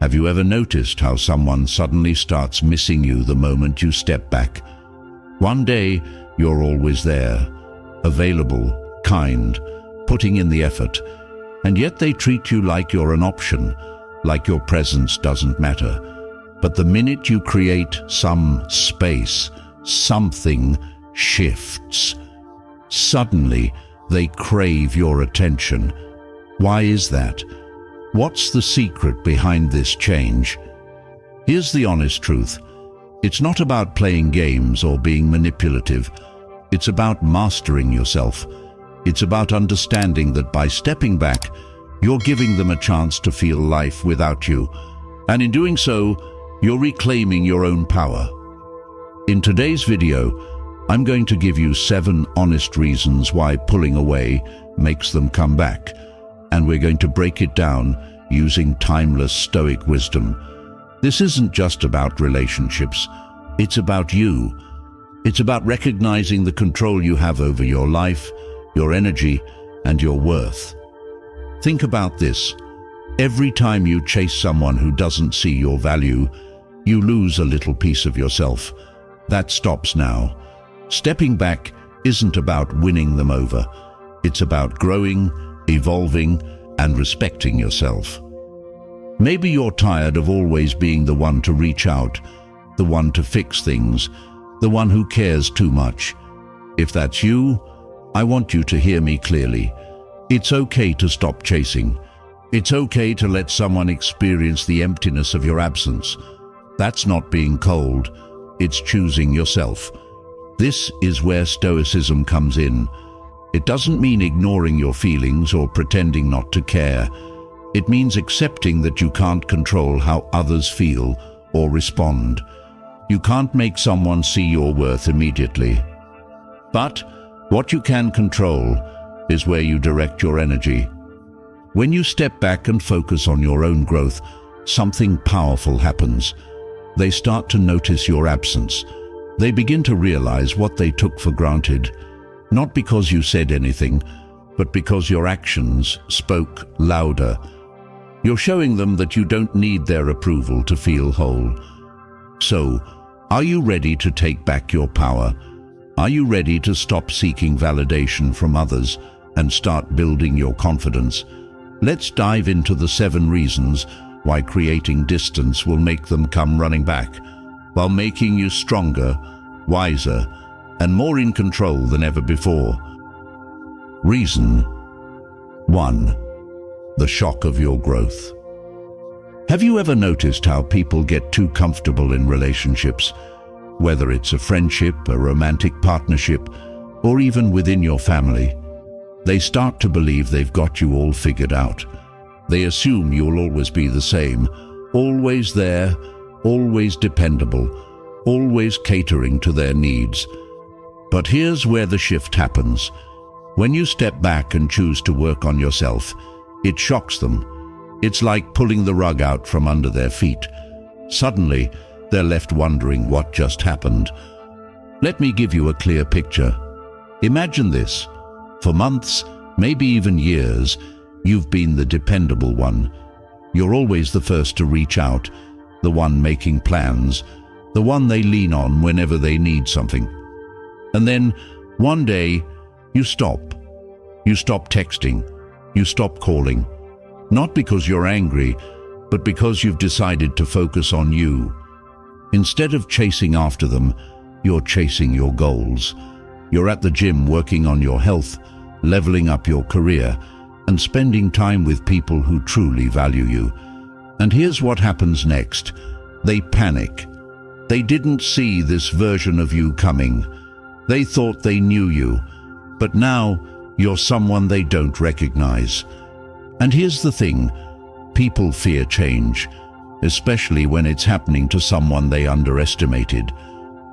Have you ever noticed how someone suddenly starts missing you the moment you step back? One day, you're always there, available, kind, putting in the effort, and yet they treat you like you're an option, like your presence doesn't matter. But the minute you create some space, something shifts. Suddenly, they crave your attention. Why is that? What's the secret behind this change? Here's the honest truth. It's not about playing games or being manipulative. It's about mastering yourself. It's about understanding that by stepping back, you're giving them a chance to feel life without you. And in doing so, you're reclaiming your own power. In today's video, I'm going to give you 7 honest reasons why pulling away makes them come back. And we're going to break it down using timeless Stoic wisdom. This isn't just about relationships. It's about you. It's about recognizing the control you have over your life, your energy, and your worth. Think about this. Every time you chase someone who doesn't see your value, you lose a little piece of yourself. That stops now. Stepping back isn't about winning them over. It's about growing, evolving, and respecting yourself. Maybe you're tired of always being the one to reach out, the one to fix things, the one who cares too much. If that's you, I want you to hear me clearly. It's okay to stop chasing. It's okay to let someone experience the emptiness of your absence. That's not being cold. It's choosing yourself. This is where Stoicism comes in. It doesn't mean ignoring your feelings or pretending not to care. It means accepting that you can't control how others feel or respond. You can't make someone see your worth immediately. But what you can control is where you direct your energy. When you step back and focus on your own growth, something powerful happens. They start to notice your absence. They begin to realize what they took for granted. Not because you said anything, but because your actions spoke louder. You're showing them that you don't need their approval to feel whole. So, are you ready to take back your power? Are you ready to stop seeking validation from others and start building your confidence? Let's dive into the 7 reasons why creating distance will make them come running back, while making you stronger, wiser, and more in control than ever before. Reason 1. The shock of your growth. Have you ever noticed how people get too comfortable in relationships? Whether it's a friendship, a romantic partnership, or even within your family, they start to believe they've got you all figured out. They assume you'll always be the same, always there, always dependable, always catering to their needs. But here's where the shift happens. When you step back and choose to work on yourself, it shocks them. It's like pulling the rug out from under their feet. Suddenly, they're left wondering what just happened. Let me give you a clear picture. Imagine this. For months, maybe even years, you've been the dependable one. You're always the first to reach out, the one making plans, the one they lean on whenever they need something. And then, one day, you stop. You stop texting. You stop calling. Not because you're angry, but because you've decided to focus on you. Instead of chasing after them, you're chasing your goals. You're at the gym working on your health, leveling up your career, and spending time with people who truly value you. And here's what happens next. They panic. They didn't see this version of you coming. They thought they knew you, but now you're someone they don't recognize. And here's the thing, people fear change, especially when it's happening to someone they underestimated.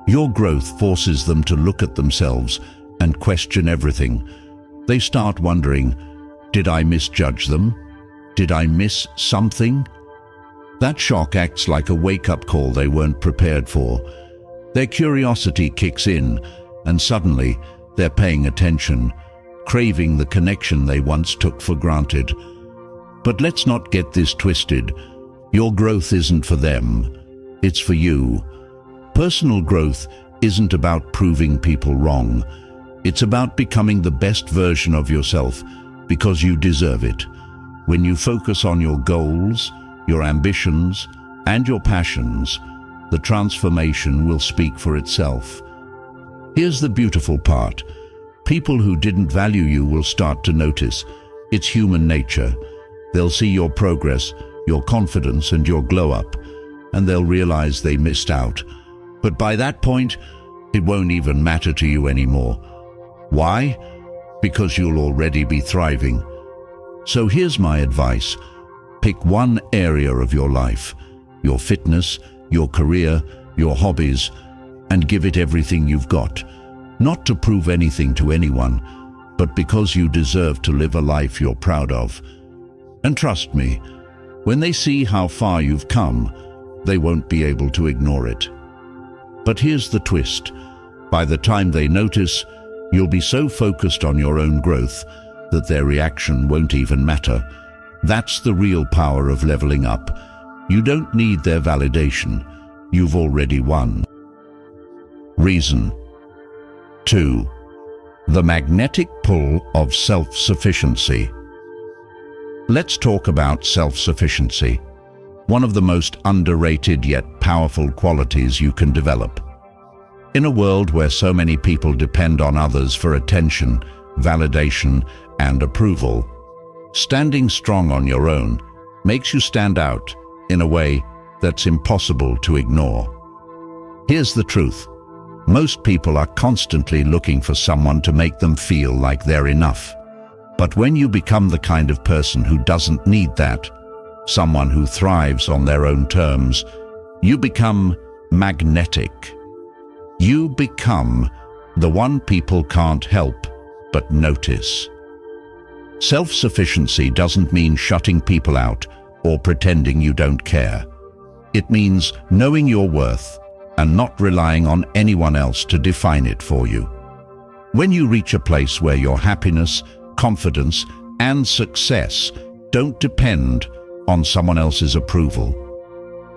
Your growth forces them to look at themselves and question everything. They start wondering, did I misjudge them? Did I miss something? That shock acts like a wake-up call they weren't prepared for. Their curiosity kicks in, and suddenly they're paying attention, craving the connection they once took for granted. But let's not get this twisted. Your growth isn't for them, it's for you. Personal growth isn't about proving people wrong. It's about becoming the best version of yourself because you deserve it. When you focus on your goals, your ambitions, and your passions, the transformation will speak for itself. Here's the beautiful part. People who didn't value you will start to notice. It's human nature. They'll see your progress, your confidence, and your glow up, and they'll realize they missed out. But by that point, it won't even matter to you anymore. Why? Because you'll already be thriving. So here's my advice. Pick one area of your life, your fitness, your career, your hobbies, and give it everything you've got. Not to prove anything to anyone, but because you deserve to live a life you're proud of. And trust me, when they see how far you've come, they won't be able to ignore it. But here's the twist. By the time they notice, you'll be so focused on your own growth that their reaction won't even matter. That's the real power of leveling up. You don't need their validation. You've already won. Reason 2. The magnetic pull of self-sufficiency. Let's talk about self-sufficiency, one of the most underrated yet powerful qualities you can develop. In a world where so many people depend on others for attention, validation, and approval, standing strong on your own makes you stand out in a way that's impossible to ignore. Here's the truth. Most people are constantly looking for someone to make them feel like they're enough. But when you become the kind of person who doesn't need that, someone who thrives on their own terms, you become magnetic. You become the one people can't help but notice. Self-sufficiency doesn't mean shutting people out or pretending you don't care. It means knowing your worth and not relying on anyone else to define it for you. When you reach a place where your happiness, confidence, and success don't depend on someone else's approval,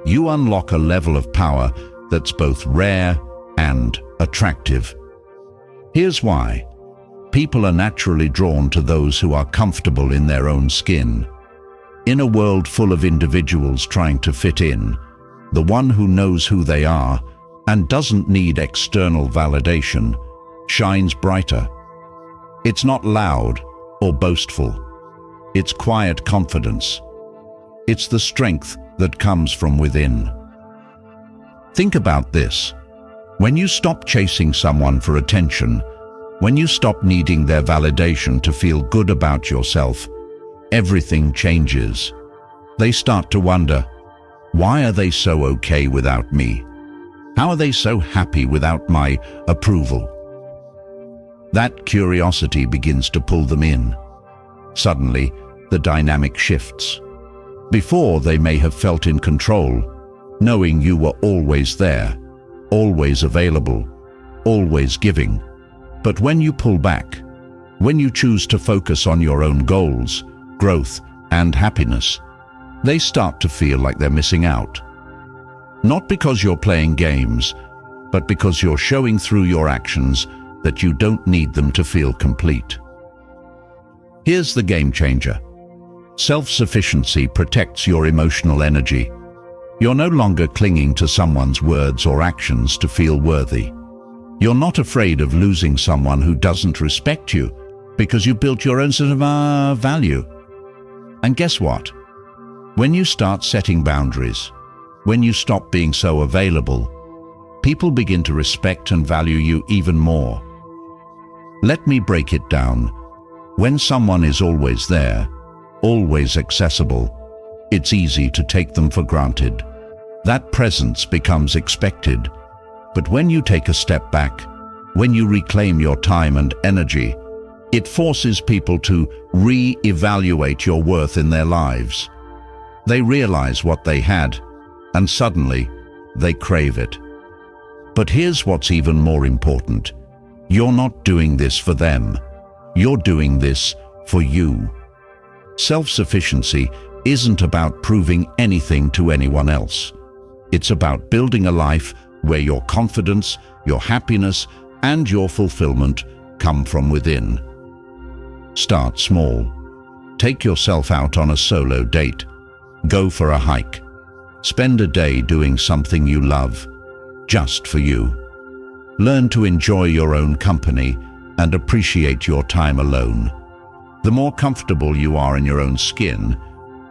you unlock a level of power that's both rare and attractive. Here's why. People are naturally drawn to those who are comfortable in their own skin. In a world full of individuals trying to fit in, the one who knows who they are and doesn't need external validation shines brighter. It's not loud or boastful. It's quiet confidence. It's the strength that comes from within. Think about this. When you stop chasing someone for attention, when you stop needing their validation to feel good about yourself, everything changes. They start to wonder, why are they so okay without me? How are they so happy without my approval? That curiosity begins to pull them in. Suddenly, the dynamic shifts. Before, they may have felt in control, knowing you were always there, always available, always giving. But when you pull back, when you choose to focus on your own goals, growth, and happiness, they start to feel like they're missing out. Not because you're playing games, but because you're showing through your actions that you don't need them to feel complete. Here's the game changer. Self-sufficiency protects your emotional energy. You're no longer clinging to someone's words or actions to feel worthy. You're not afraid of losing someone who doesn't respect you because you built your own sort of value. And guess what? When you start setting boundaries, when you stop being so available, people begin to respect and value you even more. Let me break it down. When someone is always there, always accessible, it's easy to take them for granted. That presence becomes expected. But when you take a step back, when you reclaim your time and energy, it forces people to re-evaluate your worth in their lives. They realize what they had, and suddenly they crave it. But here's what's even more important. You're not doing this for them. You're doing this for you. Self-sufficiency isn't about proving anything to anyone else. It's about building a life where your confidence, your happiness, and your fulfillment come from within. Start small. Take yourself out on a solo date. Go for a hike. Spend a day doing something you love, just for you. Learn to enjoy your own company and appreciate your time alone. The more comfortable you are in your own skin,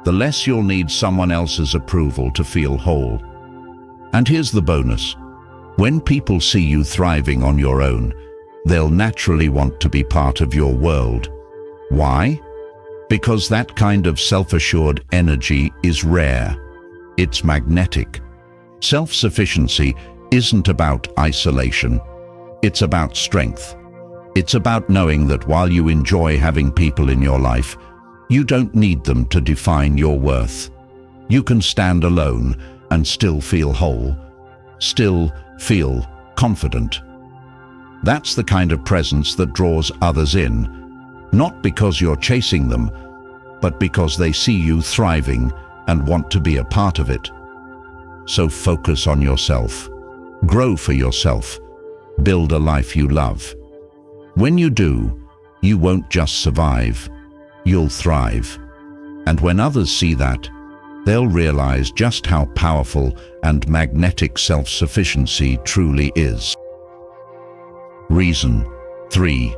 the less you'll need someone else's approval to feel whole. And here's the bonus. When people see you thriving on your own, they'll naturally want to be part of your world. Why? Because that kind of self-assured energy is rare. It's magnetic. Self-sufficiency isn't about isolation. It's about strength. It's about knowing that while you enjoy having people in your life, you don't need them to define your worth. You can stand alone and still feel whole, still feel confident. That's the kind of presence that draws others in, not because you're chasing them, but because they see you thriving and want to be a part of it. So focus on yourself. Grow for yourself. Build a life you love. When you do, you won't just survive, you'll thrive. And when others see that, they'll realize just how powerful and magnetic self-sufficiency truly is. Reason 3.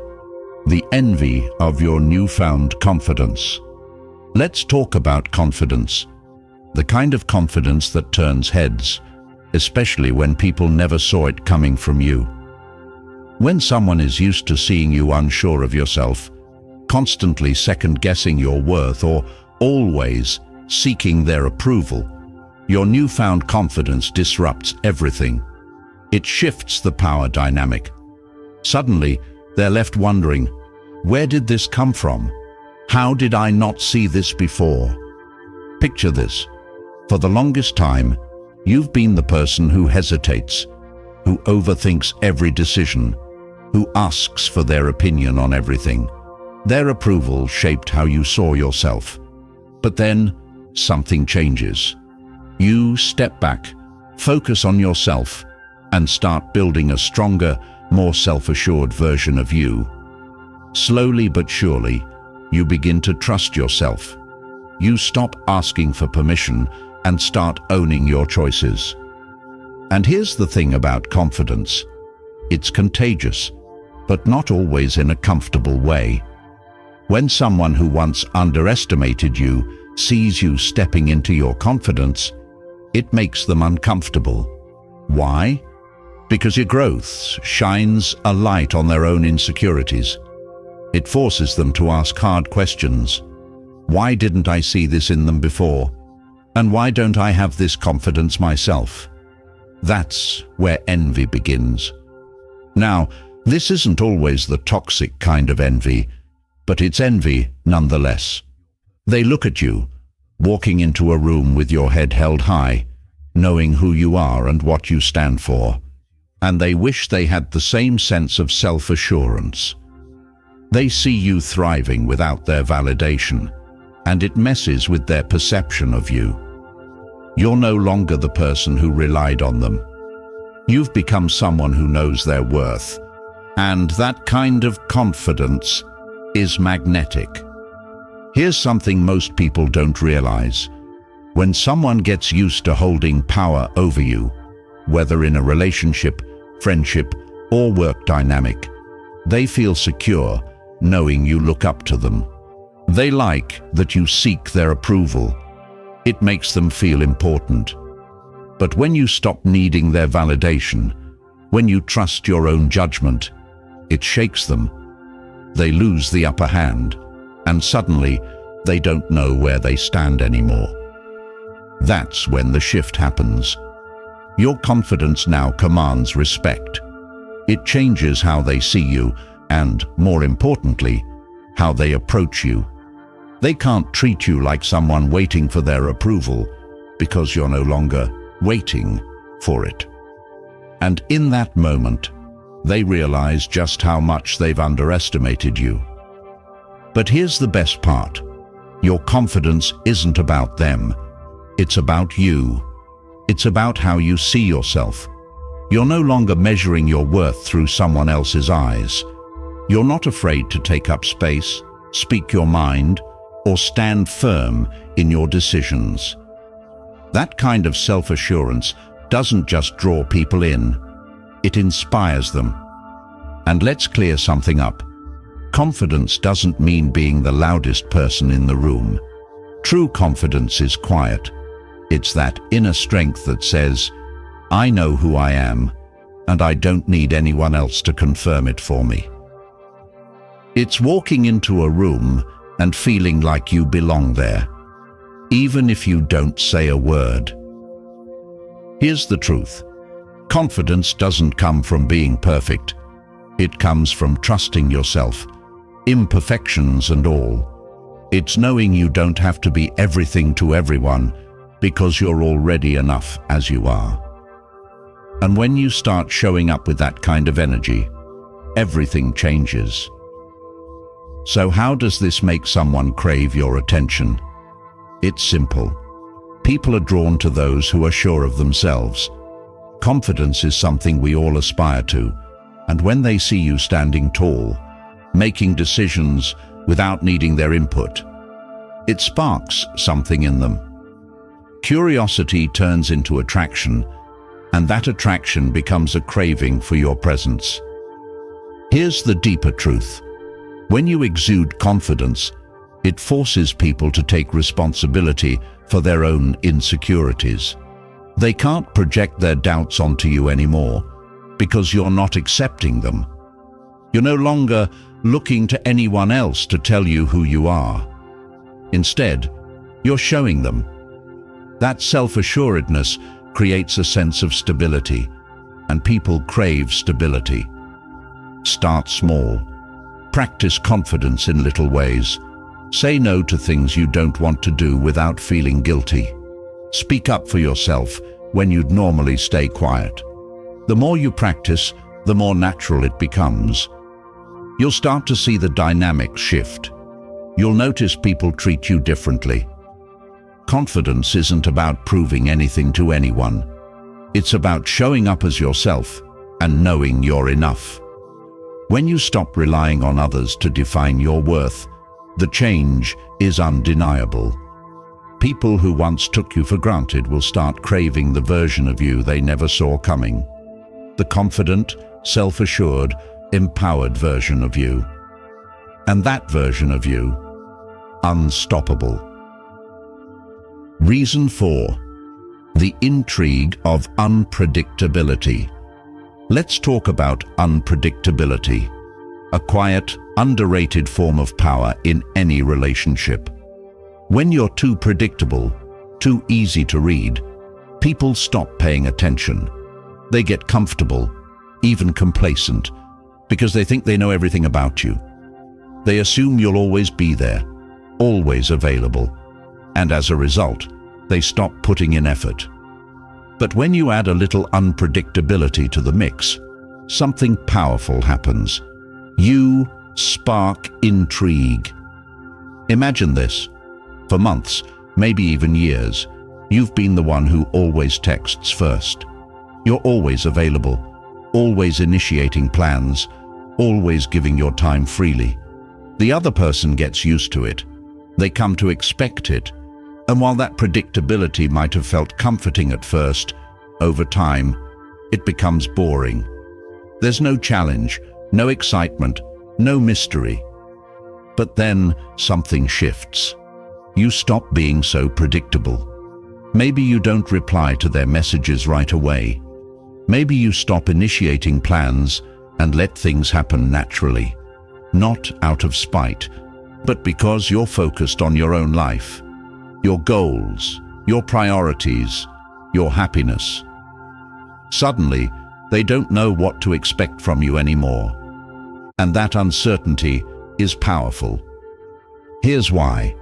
The envy of your newfound confidence. Let's talk about confidence. The kind of confidence that turns heads, especially when people never saw it coming from you. When someone is used to seeing you unsure of yourself, constantly second-guessing your worth, or always seeking their approval, your newfound confidence disrupts everything. It shifts the power dynamic. Suddenly, they're left wondering, where did this come from? How did I not see this before? Picture this. For the longest time, you've been the person who hesitates, who overthinks every decision, who asks for their opinion on everything. Their approval shaped how you saw yourself. But then, something changes. You step back, focus on yourself, and start building a stronger, more self-assured version of you. Slowly but surely, you begin to trust yourself. You stop asking for permission and start owning your choices. And here's the thing about confidence. It's contagious, but not always in a comfortable way. When someone who once underestimated you sees you stepping into your confidence, it makes them uncomfortable. Why? Because your growth shines a light on their own insecurities. It forces them to ask hard questions. Why didn't I see this in them before? And why don't I have this confidence myself? That's where envy begins. Now, this isn't always the toxic kind of envy, but it's envy nonetheless. They look at you, walking into a room with your head held high, knowing who you are and what you stand for, and they wish they had the same sense of self-assurance. They see you thriving without their validation, and it messes with their perception of you. You're no longer the person who relied on them. You've become someone who knows their worth, and that kind of confidence is magnetic. Here's something most people don't realize. When someone gets used to holding power over you, whether in a relationship, friendship, or work dynamic, they feel secure knowing you look up to them. They like that you seek their approval. It makes them feel important. But when you stop needing their validation, when you trust your own judgment, it shakes them. They lose the upper hand, and suddenly they don't know where they stand anymore. That's when the shift happens. Your confidence now commands respect. It changes how they see you and, more importantly, how they approach you. They can't treat you like someone waiting for their approval because you're no longer waiting for it. And in that moment, they realize just how much they've underestimated you. But here's the best part. Your confidence isn't about them. It's about you. It's about how you see yourself. You're no longer measuring your worth through someone else's eyes. You're not afraid to take up space, speak your mind, or stand firm in your decisions. That kind of self-assurance doesn't just draw people in, it inspires them. And let's clear something up. Confidence doesn't mean being the loudest person in the room. True confidence is quiet. It's that inner strength that says, I know who I am, and I don't need anyone else to confirm it for me. It's walking into a room and feeling like you belong there, even if you don't say a word. Here's the truth. Confidence doesn't come from being perfect. It comes from trusting yourself, imperfections and all. It's knowing you don't have to be everything to everyone because you're already enough as you are. And when you start showing up with that kind of energy, everything changes. So how does this make someone crave your attention? It's simple. People are drawn to those who are sure of themselves. Confidence is something we all aspire to, and when they see you standing tall, making decisions without needing their input, it sparks something in them. Curiosity turns into attraction, and that attraction becomes a craving for your presence. Here's the deeper truth. When you exude confidence, it forces people to take responsibility for their own insecurities. They can't project their doubts onto you anymore because you're not accepting them. You're no longer looking to anyone else to tell you who you are. Instead, you're showing them. That self-assuredness creates a sense of stability, and people crave stability. Start small. Practice confidence in little ways. Say no to things you don't want to do without feeling guilty. Speak up for yourself when you'd normally stay quiet. The more you practice, the more natural it becomes. You'll start to see the dynamics shift. You'll notice people treat you differently. Confidence isn't about proving anything to anyone. It's about showing up as yourself and knowing you're enough. When you stop relying on others to define your worth, the change is undeniable. People who once took you for granted will start craving the version of you they never saw coming. The confident, self-assured, empowered version of you. And that version of you, unstoppable. Reason 4. The intrigue of unpredictability. Let's talk about unpredictability, a quiet, underrated form of power in any relationship. When you're too predictable, too easy to read, people stop paying attention. They get comfortable, even complacent, because they think they know everything about you. They assume you'll always be there, always available, and as a result, they stop putting in effort. But when you add a little unpredictability to the mix, something powerful happens. You spark intrigue. Imagine this. For months, maybe even years, you've been the one who always texts first. You're always available, always initiating plans, always giving your time freely. The other person gets used to it. They come to expect it. And while that predictability might have felt comforting at first, over time, it becomes boring. There's no challenge, no excitement, no mystery. But then something shifts. You stop being so predictable. Maybe you don't reply to their messages right away. Maybe you stop initiating plans and let things happen naturally. Not out of spite, but because you're focused on your own life, your goals, your priorities, your happiness. Suddenly, they don't know what to expect from you anymore. And that uncertainty is powerful. Here's why.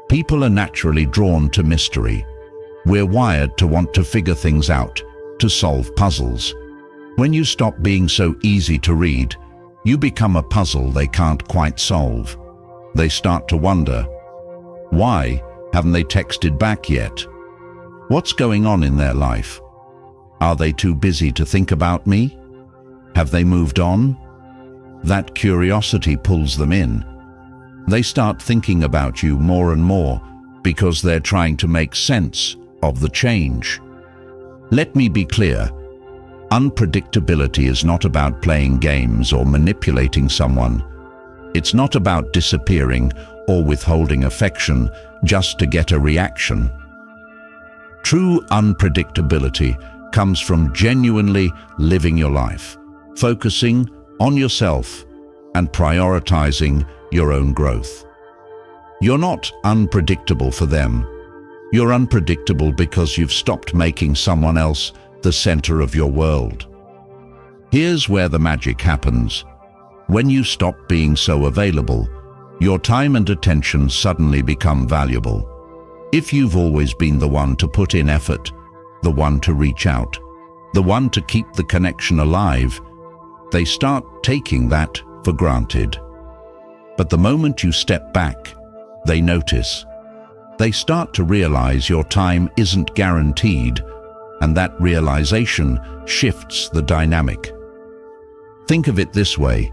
People are naturally drawn to mystery. We're wired to want to figure things out, to solve puzzles. When you stop being so easy to read, you become a puzzle they can't quite solve. They start to wonder, Why haven't they texted back yet? What's going on in their life? Are they too busy to think about me? Have they moved on? That curiosity pulls them in. They start thinking about you more and more because they're trying to make sense of the change. Let me be clear. Unpredictability is not about playing games or manipulating someone. It's not about disappearing or withholding affection just to get a reaction. True unpredictability comes from genuinely living your life, focusing on yourself and prioritizing your own growth. You're not unpredictable for them. You're unpredictable because you've stopped making someone else the center of your world. Here's where the magic happens. When you stop being so available, your time and attention suddenly become valuable. If you've always been the one to put in effort, the one to reach out, the one to keep the connection alive, they start taking that for granted. But the moment you step back, they notice. They start to realize your time isn't guaranteed, and that realization shifts the dynamic. Think of it this way.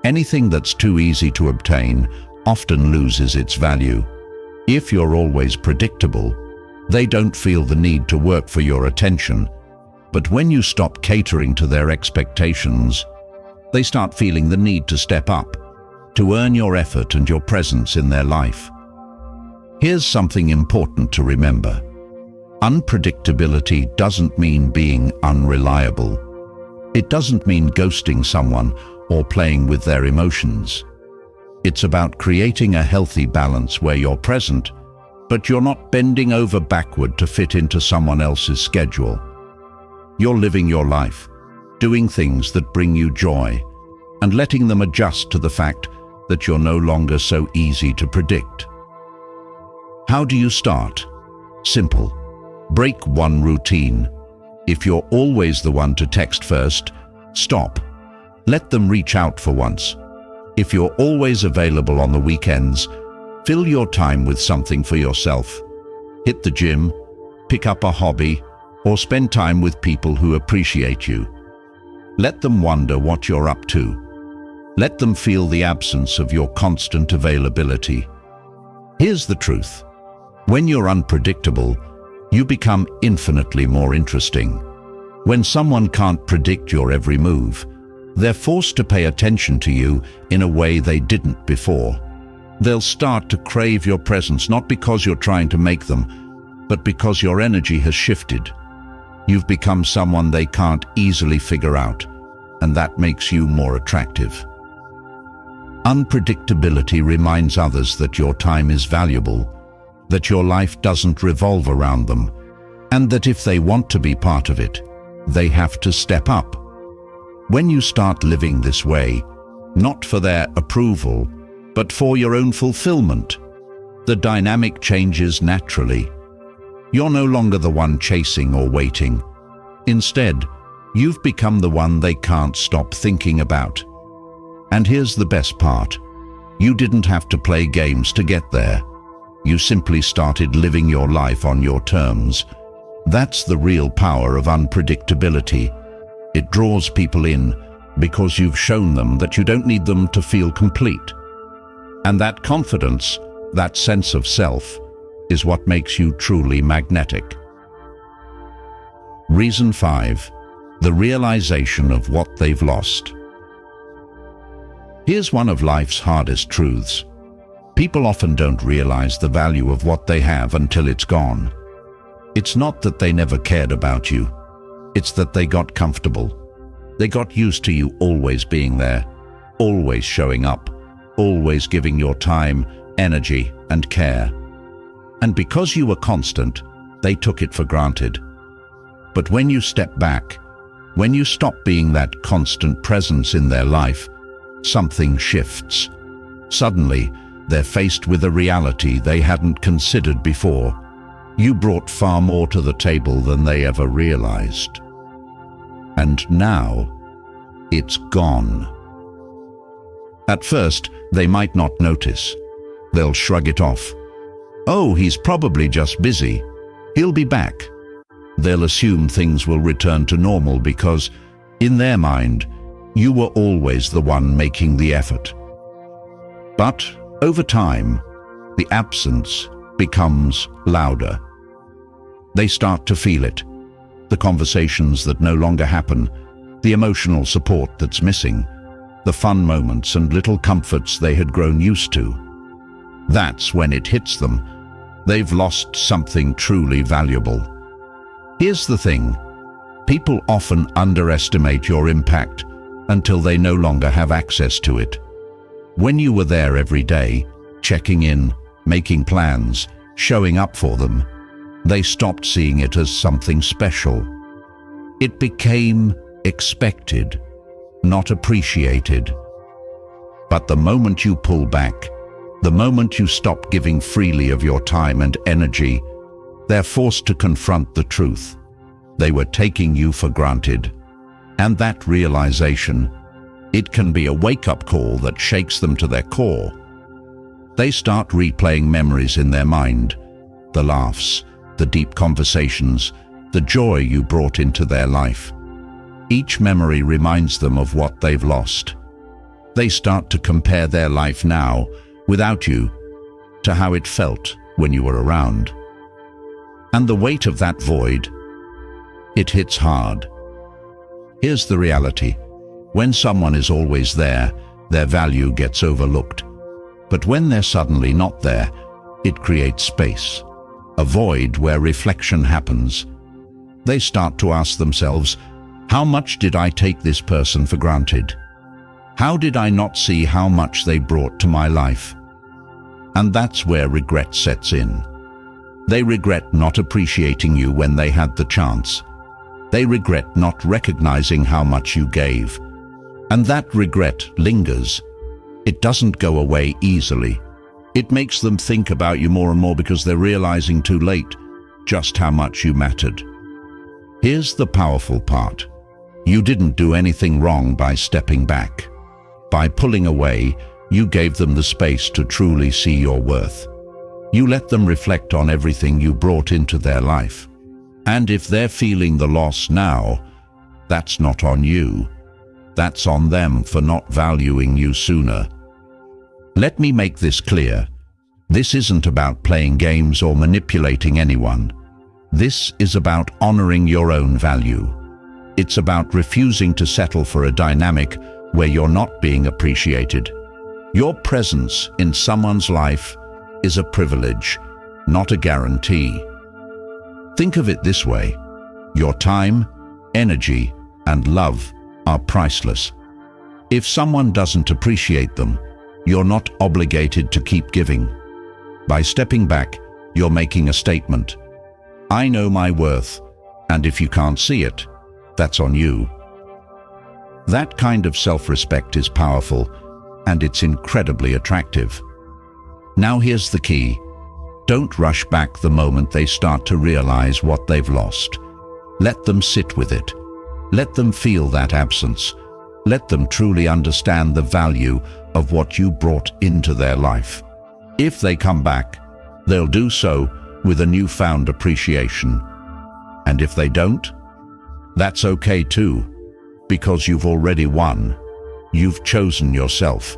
Anything that's too easy to obtain often loses its value. If you're always predictable, they don't feel the need to work for your attention. But when you stop catering to their expectations, they start feeling the need to step up, to earn your effort and your presence in their life. Here's something important to remember. Unpredictability doesn't mean being unreliable. It doesn't mean ghosting someone or playing with their emotions. It's about creating a healthy balance where you're present, but you're not bending over backward to fit into someone else's schedule. You're living your life, doing things that bring you joy, and letting them adjust to the fact that you're no longer so easy to predict. How do you start? Simple. Break one routine. If you're always the one to text first, stop. Let them reach out for once. If you're always available on the weekends, fill your time with something for yourself. Hit the gym, pick up a hobby, or spend time with people who appreciate you. Let them wonder what you're up to. Let them feel the absence of your constant availability. Here's the truth. When you're unpredictable, you become infinitely more interesting. When someone can't predict your every move, they're forced to pay attention to you in a way they didn't before. They'll start to crave your presence, not because you're trying to make them, but because your energy has shifted. You've become someone they can't easily figure out, and that makes you more attractive. Unpredictability reminds others that your time is valuable, that your life doesn't revolve around them, and that if they want to be part of it, they have to step up. When you start living this way, not for their approval, but for your own fulfillment, the dynamic changes naturally. You're no longer the one chasing or waiting. Instead, you've become the one they can't stop thinking about. And here's the best part. You didn't have to play games to get there. You simply started living your life on your terms. That's the real power of unpredictability. It draws people in because you've shown them that you don't need them to feel complete. And that confidence, that sense of self, is what makes you truly magnetic. Reason 5. The realization of what they've lost. Here's one of life's hardest truths. People often don't realize the value of what they have until it's gone. It's not that they never cared about you. It's that they got comfortable. They got used to you always being there, always showing up, always giving your time, energy, and care. And because you were constant, they took it for granted. But when you step back, when you stop being that constant presence in their life, something shifts. Suddenly, they're faced with a reality they hadn't considered before. You brought far more to the table than they ever realized. And now, it's gone. At first, they might not notice. They'll shrug it off. "Oh, he's probably just busy. He'll be back." They'll assume things will return to normal because, in their mind, you were always the one making the effort. But over time, the absence becomes louder. They start to feel it. The conversations that no longer happen, the emotional support that's missing, the fun moments and little comforts they had grown used to. That's when it hits them. They've lost something truly valuable. Here's the thing. People often underestimate your impact until they no longer have access to it. When you were there every day, checking in, making plans, showing up for them, they stopped seeing it as something special. It became expected, not appreciated. But the moment you pull back, the moment you stop giving freely of your time and energy, they're forced to confront the truth. They were taking you for granted. And that realization, it can be a wake-up call that shakes them to their core. They start replaying memories in their mind, the laughs, the deep conversations, the joy you brought into their life. Each memory reminds them of what they've lost. They start to compare their life now, without you, to how it felt when you were around. And the weight of that void, it hits hard. Here's the reality. When someone is always there, their value gets overlooked. But when they're suddenly not there, it creates space, a void where reflection happens. They start to ask themselves, how much did I take this person for granted? How did I not see how much they brought to my life? And that's where regret sets in. They regret not appreciating you when they had the chance. They regret not recognizing how much you gave. And that regret lingers. It doesn't go away easily. It makes them think about you more and more because they're realizing too late just how much you mattered. Here's the powerful part. You didn't do anything wrong by stepping back. By pulling away, you gave them the space to truly see your worth. You let them reflect on everything you brought into their life. And if they're feeling the loss now, that's not on you. That's on them for not valuing you sooner. Let me make this clear. This isn't about playing games or manipulating anyone. This is about honoring your own value. It's about refusing to settle for a dynamic where you're not being appreciated. Your presence in someone's life is a privilege, not a guarantee. Think of it this way. Your time, energy, and love are priceless. If someone doesn't appreciate them, you're not obligated to keep giving. By stepping back, you're making a statement. I know my worth, and if you can't see it, that's on you. That kind of self-respect is powerful, and it's incredibly attractive. Now here's the key. Don't rush back the moment they start to realize what they've lost. Let them sit with it. Let them feel that absence. Let them truly understand the value of what you brought into their life. If they come back, they'll do so with a newfound appreciation. And if they don't, that's okay too, because you've already won. You've chosen yourself.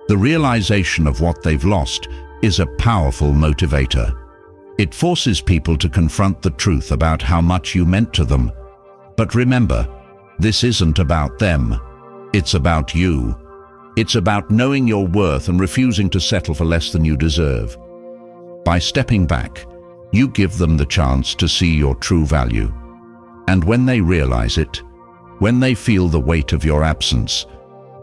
The realization of what they've lost is a powerful motivator. It forces people to confront the truth about how much you meant to them. But remember, this isn't about them. It's about you. It's about knowing your worth and refusing to settle for less than you deserve. By stepping back, you give them the chance to see your true value. And when they realize it, when they feel the weight of your absence,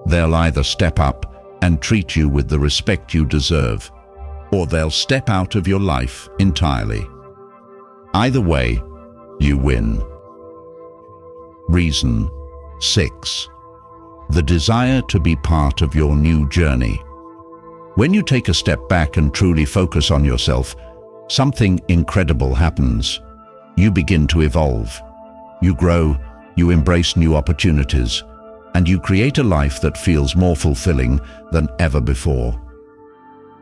they'll either step up and treat you with the respect you deserve, or they'll step out of your life entirely. Either way, you win. Reason 6. The desire to be part of your new journey. When you take a step back and truly focus on yourself, something incredible happens. You begin to evolve. You grow, you embrace new opportunities, and you create a life that feels more fulfilling than ever before.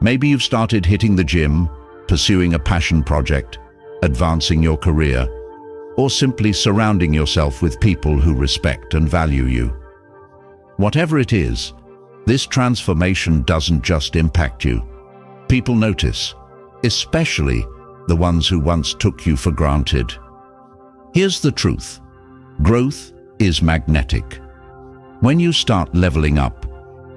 Maybe you've started hitting the gym, pursuing a passion project, advancing your career, or simply surrounding yourself with people who respect and value you. Whatever it is, this transformation doesn't just impact you. People notice, especially the ones who once took you for granted. Here's the truth. Growth is magnetic. When you start leveling up,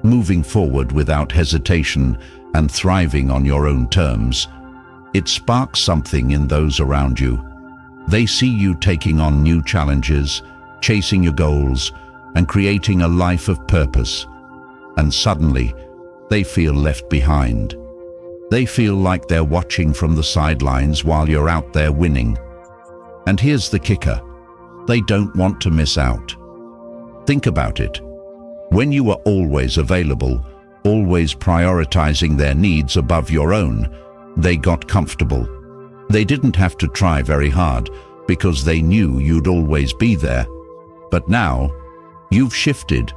moving forward without hesitation, and thriving on your own terms, it sparks something in those around you. They see you taking on new challenges, chasing your goals, and creating a life of purpose. And suddenly, they feel left behind. They feel like they're watching from the sidelines while you're out there winning. And here's the kicker. They don't want to miss out. Think about it. When you were always available, always prioritizing their needs above your own, they got comfortable. They didn't have to try very hard because they knew you'd always be there. But now, you've shifted.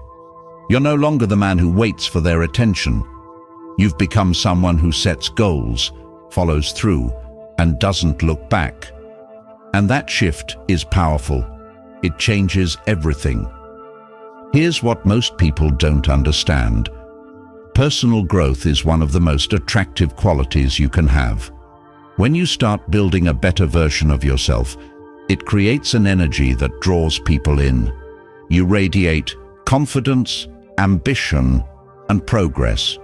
You're no longer the man who waits for their attention. You've become someone who sets goals, follows through, and doesn't look back. And that shift is powerful. It changes everything. Here's what most people don't understand. Personal growth is one of the most attractive qualities you can have. When you start building a better version of yourself, it creates an energy that draws people in. You radiate confidence, ambition, and progress.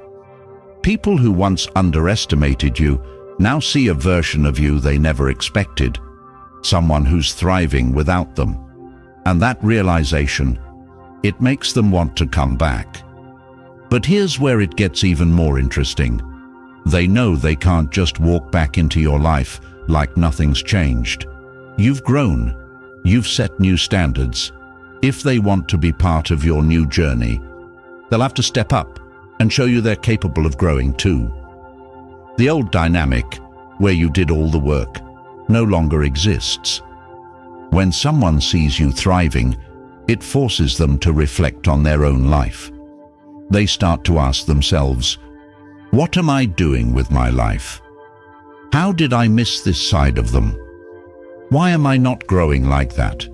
People who once underestimated you now see a version of you they never expected, someone who's thriving without them. And that realization, it makes them want to come back. But here's where it gets even more interesting. They know they can't just walk back into your life like nothing's changed. You've grown. You've set new standards. If they want to be part of your new journey, they'll have to step up and show you they're capable of growing too. The old dynamic, where you did all the work, no longer exists. When someone sees you thriving, it forces them to reflect on their own life. They start to ask themselves, what am I doing with my life? How did I miss this side of them? Why am I not growing like that?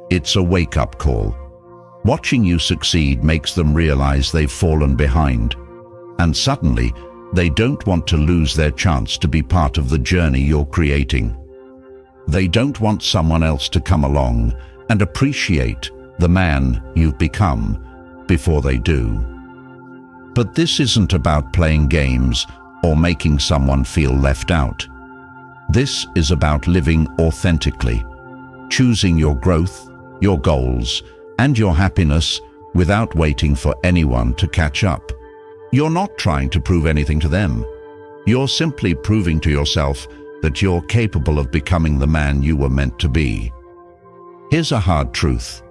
It's a wake-up call. Watching you succeed makes them realize they've fallen behind. And suddenly, they don't want to lose their chance to be part of the journey you're creating. They don't want someone else to come along and appreciate the man you've become before they do. But this isn't about playing games or making someone feel left out. This is about living authentically, choosing your growth, your goals, and your happiness without waiting for anyone to catch up. You're not trying to prove anything to them. You're simply proving to yourself that you're capable of becoming the man you were meant to be. Here's a hard truth.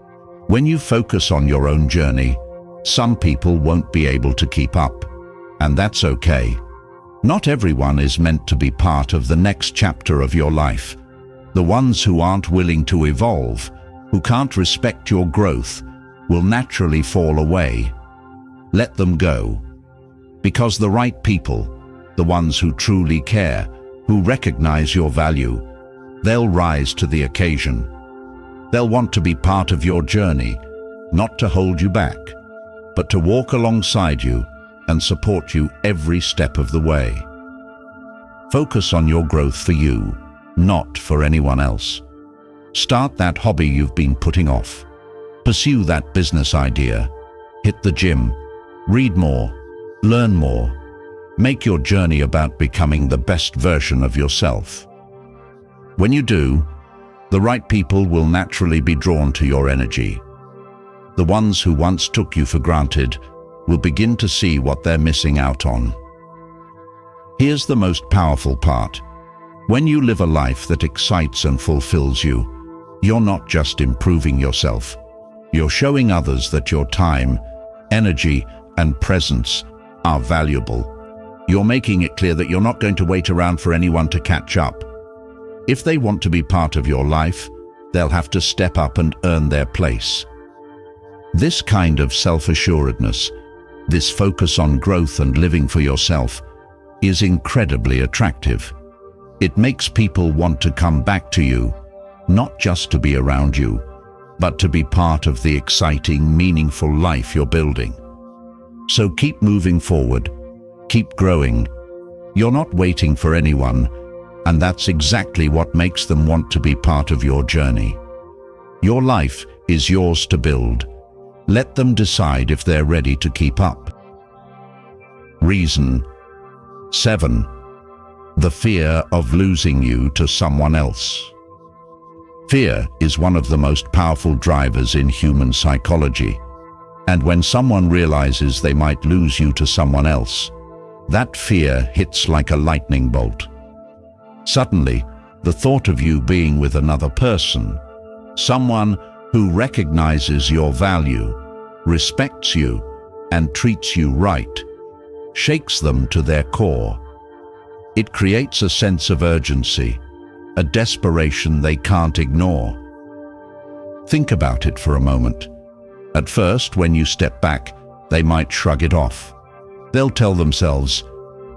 When you focus on your own journey, some people won't be able to keep up, and that's okay. Not everyone is meant to be part of the next chapter of your life. The ones who aren't willing to evolve, who can't respect your growth, will naturally fall away. Let them go. Because the right people, the ones who truly care, who recognize your value, they'll rise to the occasion. They'll want to be part of your journey, not to hold you back, but to walk alongside you and support you every step of the way. Focus on your growth for you, not for anyone else. Start that hobby you've been putting off. Pursue that business idea. Hit the gym. Read more. Learn more. Make your journey about becoming the best version of yourself. When you do, the right people will naturally be drawn to your energy. The ones who once took you for granted will begin to see what they're missing out on. Here's the most powerful part. When you live a life that excites and fulfills you, you're not just improving yourself. You're showing others that your time, energy, and presence are valuable. You're making it clear that you're not going to wait around for anyone to catch up. If they want to be part of your life, they'll have to step up and earn their place. This kind of self-assuredness, this focus on growth and living for yourself, is incredibly attractive. It makes people want to come back to you, not just to be around you, but to be part of the exciting, meaningful life you're building. So keep moving forward, keep growing. You're not waiting for anyone, and that's exactly what makes them want to be part of your journey. Your life is yours to build. Let them decide if they're ready to keep up. Reason 7. The fear of losing you to someone else. Fear is one of the most powerful drivers in human psychology, and when someone realizes they might lose you to someone else, that fear hits like a lightning bolt. Suddenly, the thought of you being with another person, someone who recognizes your value, respects you, and treats you right, shakes them to their core. It creates a sense of urgency, a desperation they can't ignore. Think about it for a moment. At first, when you step back, they might shrug it off. They'll tell themselves,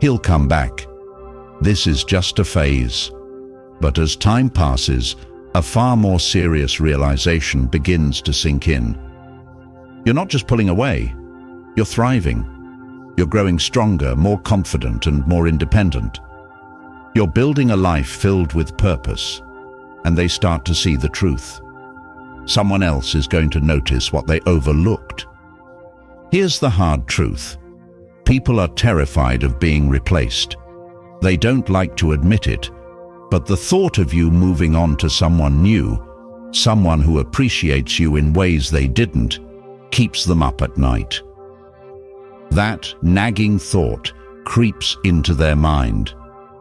"He'll come back. This is just a phase." But as time passes, a far more serious realization begins to sink in. You're not just pulling away, you're thriving. You're growing stronger, more confident, and more independent. You're building a life filled with purpose, and they start to see the truth. Someone else is going to notice what they overlooked. Here's the hard truth. People are terrified of being replaced. They don't like to admit it, but the thought of you moving on to someone new, someone who appreciates you in ways they didn't, keeps them up at night. That nagging thought creeps into their mind.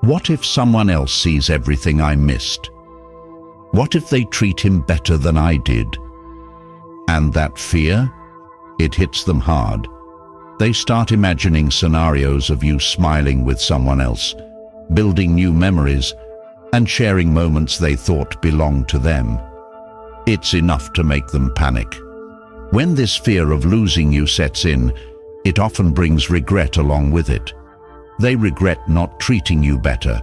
What if someone else sees everything I missed? What if they treat him better than I did? And that fear, it hits them hard. They start imagining scenarios of you smiling with someone else, building new memories, and sharing moments they thought belonged to them. It's enough to make them panic. When this fear of losing you sets in, it often brings regret along with it. They regret not treating you better,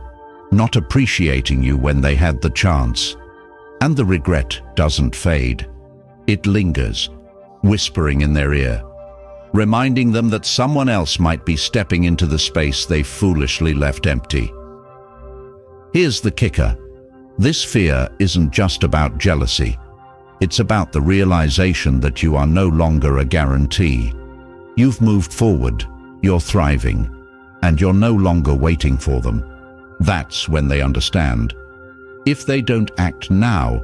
not appreciating you when they had the chance. And the regret doesn't fade. It lingers, whispering in their ear, reminding them that someone else might be stepping into the space they foolishly left empty. Here's the kicker. This fear isn't just about jealousy. It's about the realization that you are no longer a guarantee. You've moved forward, you're thriving, and you're no longer waiting for them. That's when they understand. If they don't act now,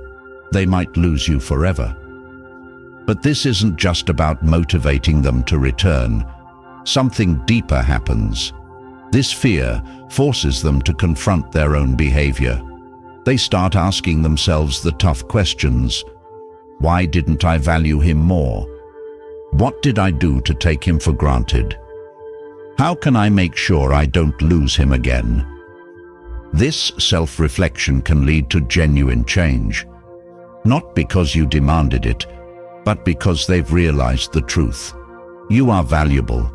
they might lose you forever. But this isn't just about motivating them to return. Something deeper happens. This fear forces them to confront their own behavior. They start asking themselves the tough questions. Why didn't I value him more? What did I do to take him for granted? How can I make sure I don't lose him again? This self-reflection can lead to genuine change. Not because you demanded it, but because they've realized the truth. You are valuable,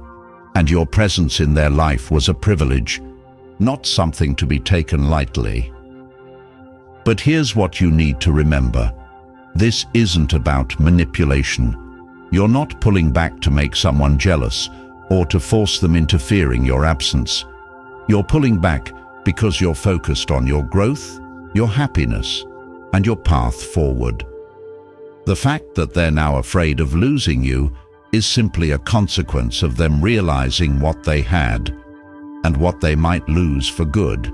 and your presence in their life was a privilege, not something to be taken lightly. But here's what you need to remember. This isn't about manipulation. You're not pulling back to make someone jealous or to force them into fearing your absence. You're pulling back because you're focused on your growth, your happiness, and your path forward. The fact that they're now afraid of losing you is simply a consequence of them realizing what they had and what they might lose for good.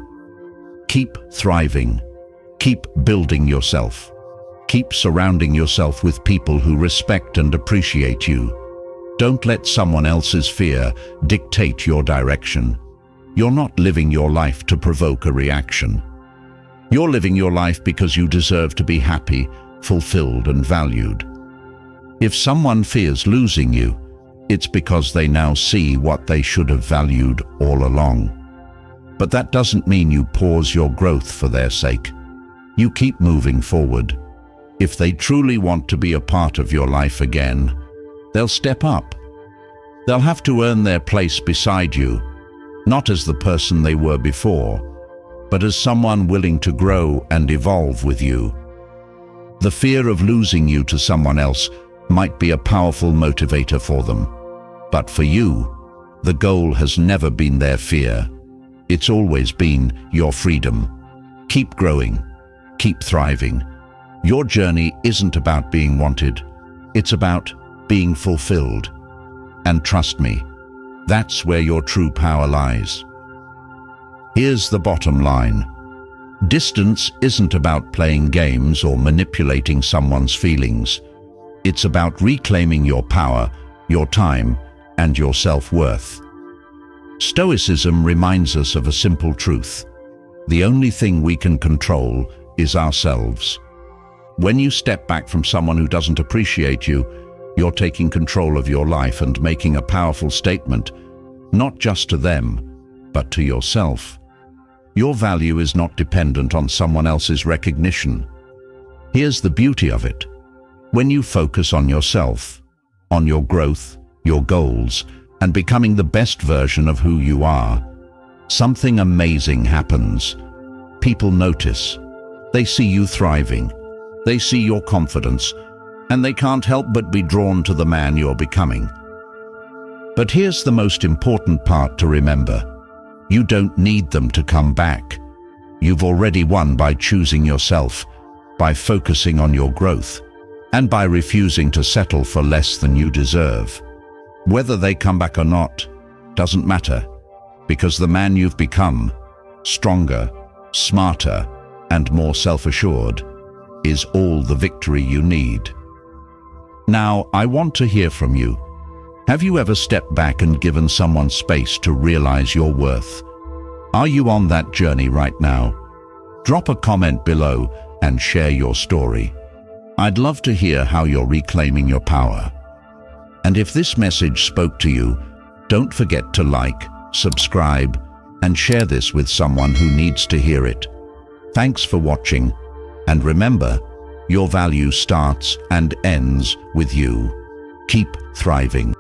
Keep thriving. Keep building yourself. Keep surrounding yourself with people who respect and appreciate you. Don't let someone else's fear dictate your direction. You're not living your life to provoke a reaction. You're living your life because you deserve to be happy, fulfilled, and valued. If someone fears losing you, it's because they now see what they should have valued all along. But that doesn't mean you pause your growth for their sake. You keep moving forward. If they truly want to be a part of your life again, they'll step up. They'll have to earn their place beside you, not as the person they were before, but as someone willing to grow and evolve with you. The fear of losing you to someone else might be a powerful motivator for them, but for you, the goal has never been their fear. It's always been your freedom. Keep growing, keep thriving. Your journey isn't about being wanted, it's about being fulfilled. And trust me, that's where your true power lies. Here's the bottom line. Distance isn't about playing games or manipulating someone's feelings. It's about reclaiming your power, your time, and your self-worth. Stoicism reminds us of a simple truth. The only thing we can control is ourselves. When you step back from someone who doesn't appreciate you, you're taking control of your life and making a powerful statement, not just to them, but to yourself. Your value is not dependent on someone else's recognition. Here's the beauty of it. When you focus on yourself, on your growth, your goals, and becoming the best version of who you are, something amazing happens. People notice. They see you thriving. They see your confidence, and they can't help but be drawn to the man you're becoming. But here's the most important part to remember. You don't need them to come back. You've already won by choosing yourself, by focusing on your growth, and by refusing to settle for less than you deserve. Whether they come back or not doesn't matter, because the man you've become, stronger, smarter, and more self-assured, is all the victory you need. Now, I want to hear from you. Have you ever stepped back and given someone space to realize your worth? Are you on that journey right now? Drop a comment below and share your story. I'd love to hear how you're reclaiming your power. And if this message spoke to you, don't forget to like, subscribe, and share this with someone who needs to hear it. Thanks for watching, and remember, your value starts and ends with you. Keep thriving.